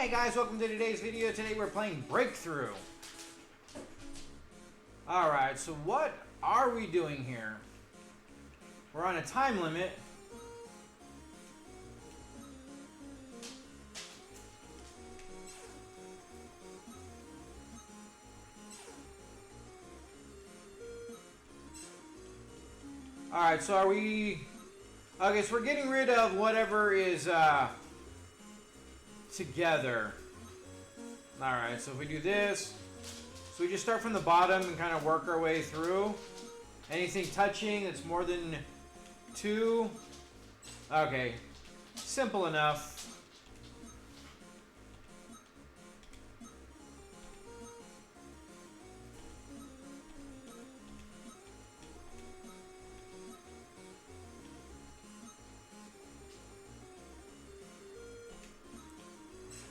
Hey guys, welcome to today's video. Today we're playing Breakthru. Alright, so what are we doing here? We're on a time limit. Alright, so are we... Okay, so we're getting rid of whatever is together. Alright, so if we do this, so we just start from the bottom and kind of work our way through. Anything touching that's more than 2. Okay, simple enough.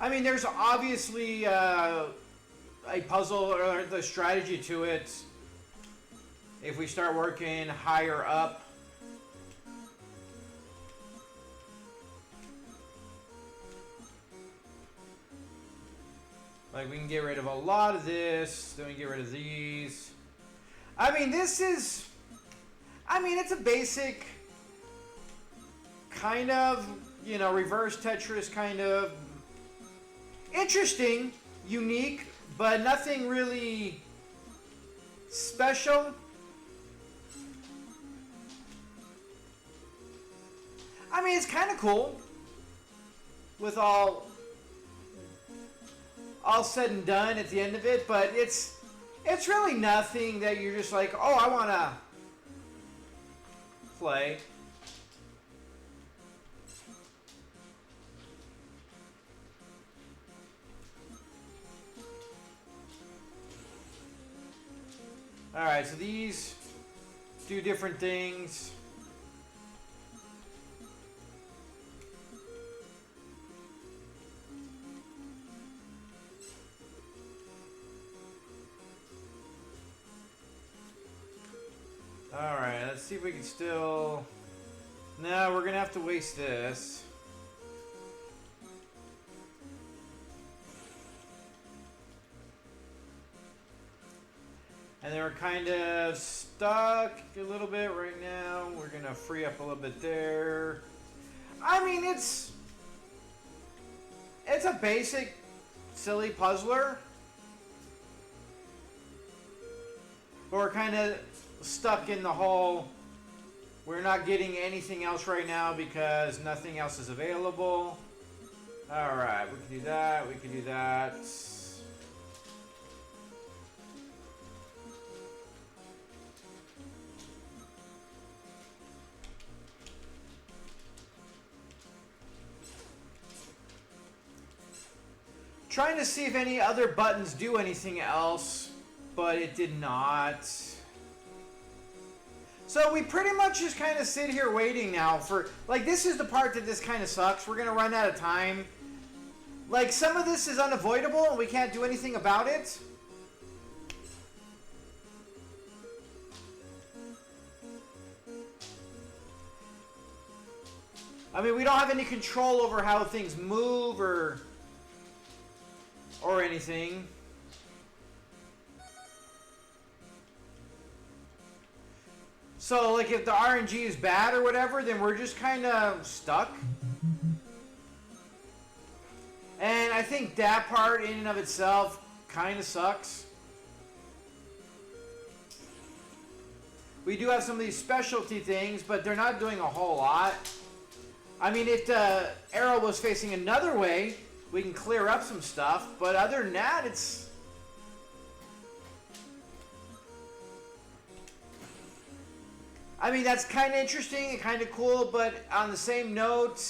I mean, there's obviously a puzzle or the strategy to it. If we start working higher up. Like, we can get rid of a lot of this, then we get rid of these. I mean, this is... I mean, it's a basic kind of, you know, reverse Tetris kind of... Interesting, unique, but nothing really special. I mean, it's kind of cool with all said and done at the end of it, but it's really nothing that you're just like, oh, I want to play. Alright, so these do different things. Alright, let's see if we can still... No, we're going to have to waste this. And then we're kind of stuck a little bit right now. We're going to free up a little bit there. I mean, it's a basic, silly puzzler. But we're kind of stuck in the hole. We're not getting anything else right now because nothing else is available. Alright, we can do that. We can do that. Trying to see if any other buttons do anything else, but it did not. So we pretty much just kind of sit here waiting now for, like, this is the part that this kind of sucks. We're going to run out of time. Like, some of this is unavoidable and we can't do anything about it. I mean, we don't have any control over how things move or anything. So, like, if the RNG is bad or whatever, then we're just kind of stuck. And I think that part in and of itself kind of sucks. We do have some of these specialty things, but they're not doing a whole lot. I mean, if the arrow was facing another way, we can clear up some stuff, but other than that, it's... I mean, that's kind of interesting and kind of cool, but on the same note,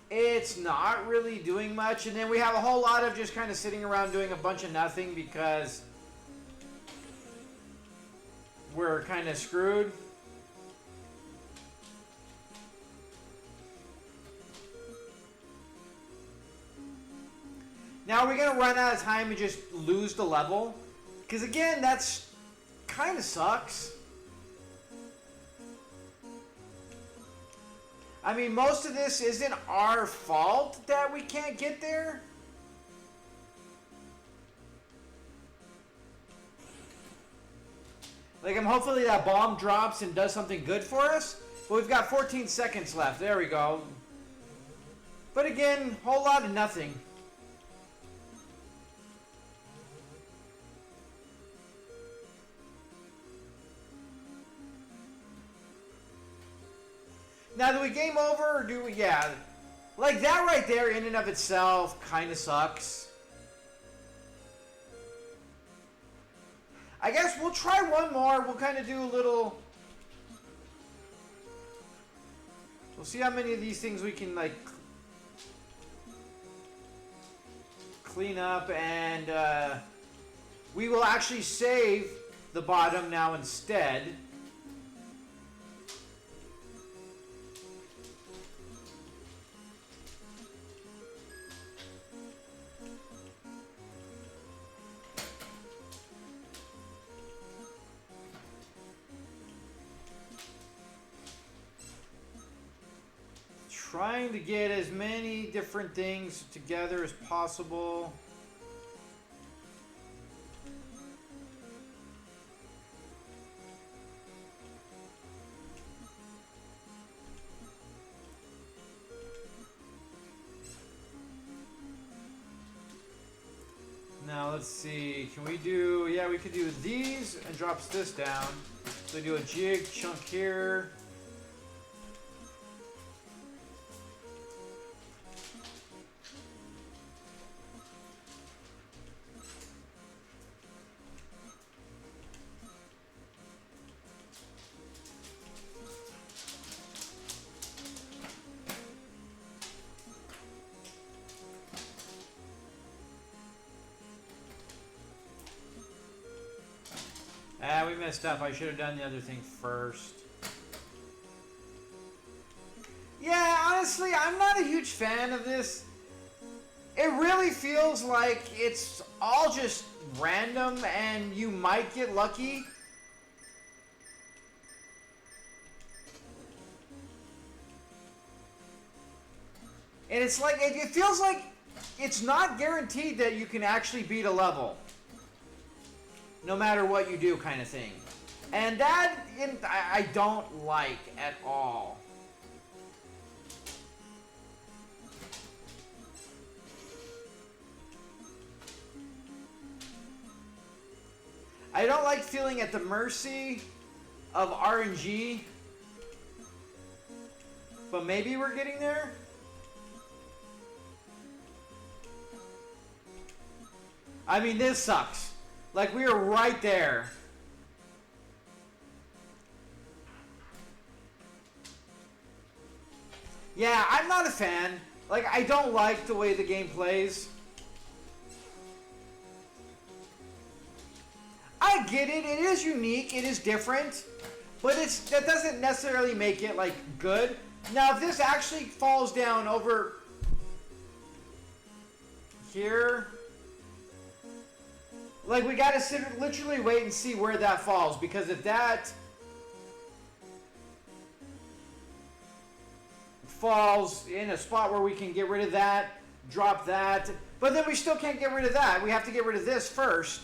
it's not really doing much. And then we have a whole lot of just kind of sitting around doing a bunch of nothing because we're kind of screwed. Now, are we going to run out of time and just lose the level? Because, again, that's kind of sucks. I mean, most of this isn't our fault that we can't get there. Like, I'm hopefully that bomb drops and does something good for us. But we've got 14 seconds left. There we go. But again, whole lot of nothing. Now, do we game over or do we... Yeah. Like, that right there in and of itself kind of sucks. I guess we'll try one more. We'll kind of do a little... We'll see how many of these things we can, like, clean up. And we will actually save the bottom now instead. Trying to get as many different things together as possible. Now let's see, can we do, yeah, we could do these and drops this down. So do a jig chunk here. We messed up. I should have done the other thing first. Yeah, honestly, I'm not a huge fan of this. It really feels like it's all just random and you might get lucky. And it's like, it feels like it's not guaranteed that you can actually beat a level. No matter what you do, kind of thing. And that, I don't like at all. I don't like feeling at the mercy of RNG. But maybe we're getting there? I mean, this sucks. Like, we are right there. Yeah, I'm not a fan. Like, I don't like the way the game plays. I get it. It is unique. It is different. But that doesn't necessarily make it, like, good. Now, if this actually falls down over here... Like, we gotta literally wait and see where that falls, because if that falls in a spot where we can get rid of that, drop that, but then we still can't get rid of that. We have to get rid of this first.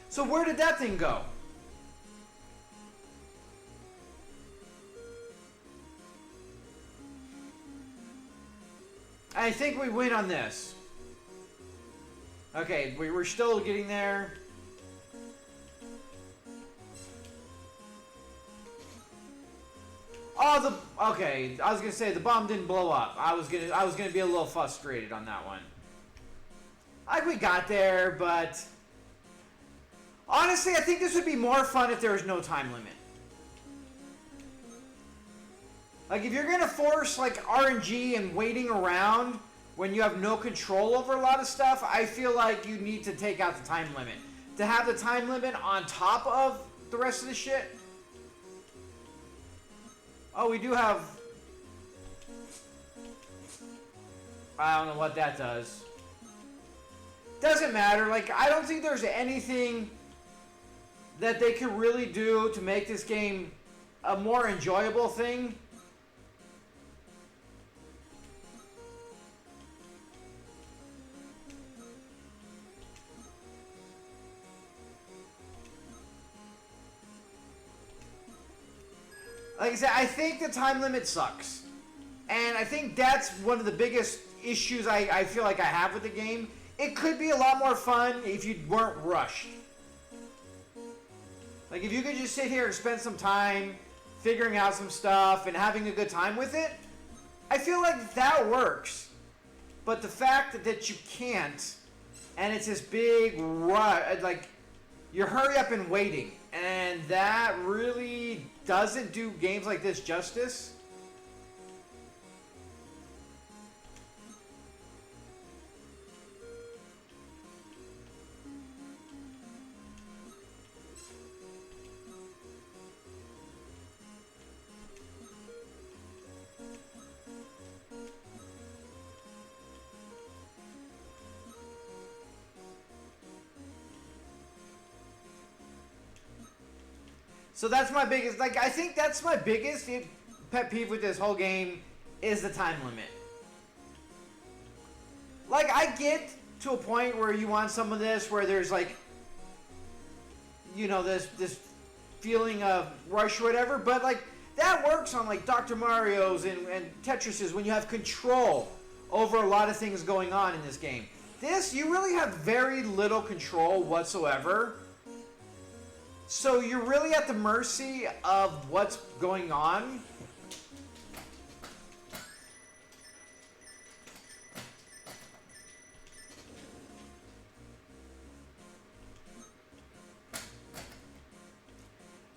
So where did that thing go? I think we win on this. Okay, we're still getting there. Oh, okay. I was gonna say the bomb didn't blow up. I was gonna be a little frustrated on that one. Like, we got there, but honestly, I think this would be more fun if there was no time limit. Like, if you're gonna force, like, RNG and waiting around when you have no control over a lot of stuff, I feel like you need to take out the time limit. To have the time limit on top of the rest of the shit. Oh, we do have... I don't know what that does. Doesn't matter. Like, I don't think there's anything that they could really do to make this game a more enjoyable thing. Like I said, I think the time limit sucks. And I think that's one of the biggest issues I feel like I have with the game. It could be a lot more fun if you weren't rushed. Like if you could just sit here and spend some time figuring out some stuff and having a good time with it, I feel like that works. But the fact that you can't, and it's this big rush, like you're hurry up and waiting, and that really doesn't do games like this justice. So that's my biggest, like, I think that's my biggest pet peeve with this whole game is the time limit. Like, I get to a point where you want some of this where there's, like, you know, this feeling of rush or whatever, but, like, that works on, like, Dr. Mario's and Tetris's when you have control over a lot of things going on in this game. This, you really have very little control whatsoever. So you're really at the mercy of what's going on.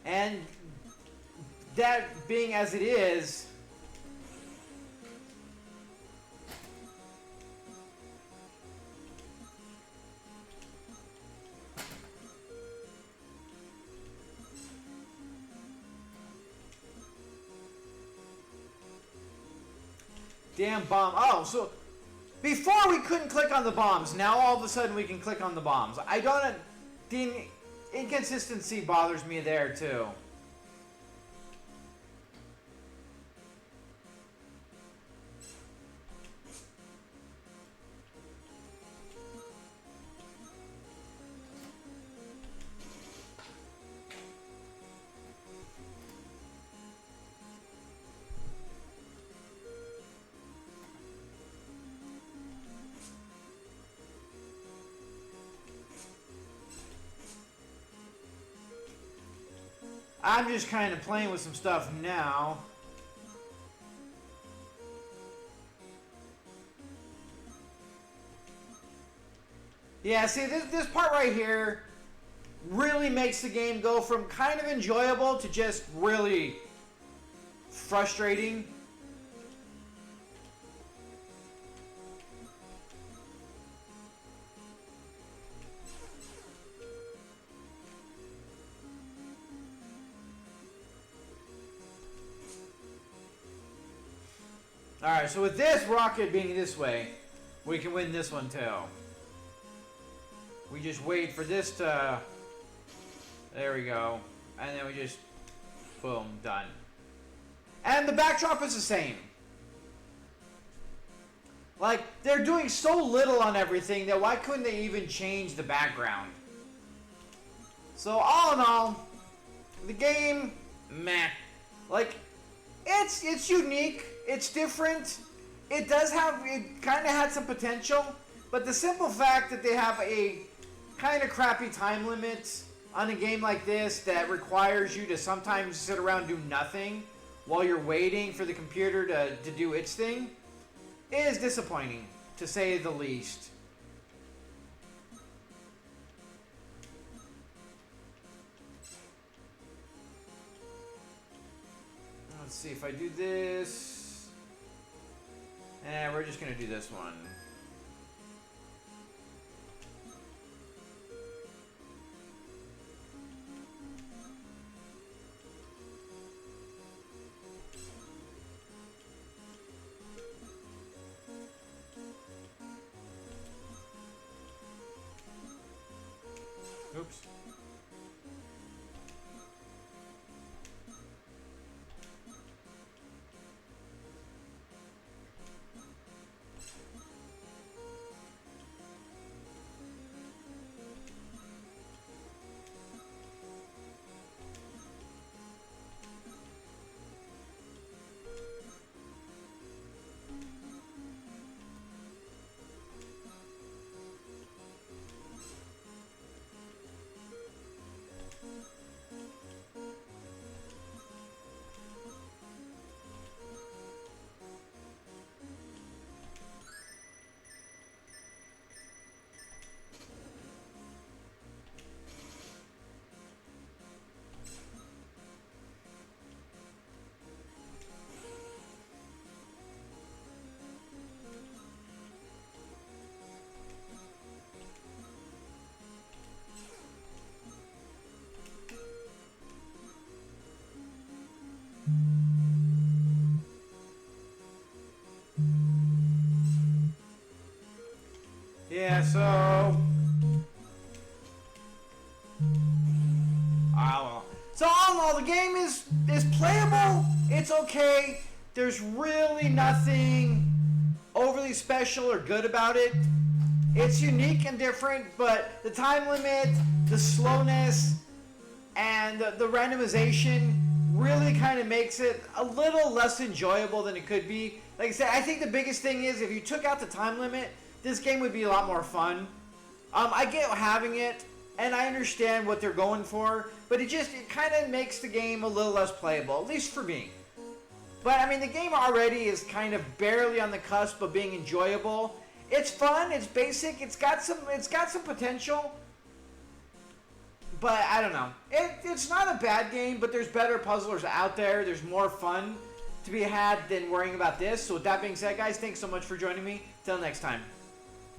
And that being as it is, damn bomb. Oh, so before we couldn't click on the bombs. Now all of a sudden we can click on the bombs. I don't... The inconsistency bothers me there too. I'm just kind of playing with some stuff now. Yeah, see, this part right here really makes the game go from kind of enjoyable to just really frustrating. Alright, so with this rocket being this way, we can win this one too. We just wait for this to... There we go. And then we just... Boom, done. And the backdrop is the same. Like, they're doing so little on everything that why couldn't they even change the background? So, all in all, the game, meh. Like, it's unique. It's different. It does have, it kind of had some potential, but the simple fact that they have a kind of crappy time limit on a game like this that requires you to sometimes sit around and do nothing while you're waiting for the computer to do its thing is disappointing, to say the least. Let's see if I do this. We're just going to do this one. Oops. Yeah, so... well. So all in all, the game is playable. It's okay. There's really nothing overly special or good about it. It's unique and different, but the time limit, the slowness, and the randomization really kind of makes it a little less enjoyable than it could be. Like I said, I think the biggest thing is if you took out the time limit, this game would be a lot more fun. I get having it, and I understand what they're going for, but it kind of makes the game a little less playable, at least for me. But I mean, the game already is kind of barely on the cusp of being enjoyable. It's fun, it's basic, it's got some potential. But I don't know. It's not a bad game, but there's better puzzlers out there. There's more fun to be had than worrying about this. So with that being said, guys, thanks so much for joining me. Till next time.